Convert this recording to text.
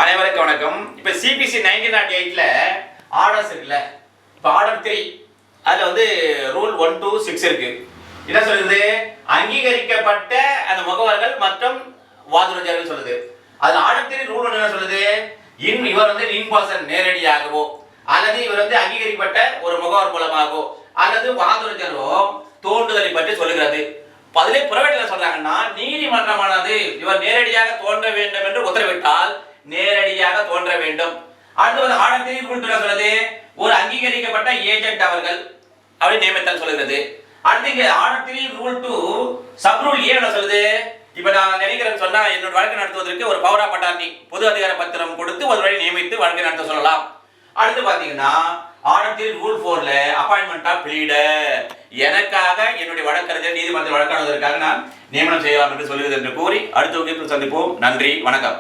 அனைவருக்கும் வணக்கம். இப்போ சிபிசி 1908ல ஆர்டர்ஸ் இருக்குல்ல, இப்போ ஆர்டர் 3 அதில் வந்து ரூல் 1 to 6 இருக்கு. என்ன சொல்லுது? அங்கீகரிக்கப்பட்ட அந்த முகவர்கள் மற்றும் வாதுறுதியாளர்கள் சொல்லுது. அது ஆர்டர் 3 ரூல் 1 என்ன சொல்லுது? இவர் வந்து இன் பர்சன் நேரடியாகவோ அல்லது இவர் வந்து அங்கீகரிக்கப்பட்ட ஒரு முகவர் மூலமாகவோ அல்லது வாதுறுதியாளரோ தோன்றுதலை பற்றி சொல்லுகிறது. அதிலே பிரைவேட்ல சொல்றாங்கன்னா, நீதிமன்றமானது இவர் நேரடியாக தோன்ற வேண்டும் என்று உத்தரவிட்டால் நேரடியாக தோன்ற வேண்டும். அடுத்து வந்து ஆர்டர் 3 ரூல் 2 சொல்லுது, ஒரு அங்கீகரிக்கப்பட்ட ஏஜென்ட் அவர்கள் அப்படி நியமித்தல் சொல்லுகிறது. அடுத்து இங்க ஆர்டர் 3 ரூல் 2 சப் ரூல் ஏ என்ன சொல்லுது? இப்ப நான் நினைக்கிறேன்னு சொன்னா, என்னோட வழக்கு நடத்துவதற்கு ஒரு பவர் ஆஃப் அட்டார்னி பொது அதிகார பத்திரம் கொடுத்து ஒரு வழி நியமித்து வழக்கு நடத்த சொல்லலாம். அடுத்து பாத்தீங்கன்னா ஆர்டர் 3 ரூல் 4ல அப்பாயின்மெண்ட் ஆஃப் ப்ளீடர், எனக்காக என்னுடைய வழக்கறிஞர் நீதிமன்றத்தில் வழக்காடுவதற்காக நான் நியமனம் செய்யலாம் என்று சொல்லுகிறது என்று கூறி அடுத்த வகுப்பில் சந்திப்போம். நன்றி, வணக்கம்.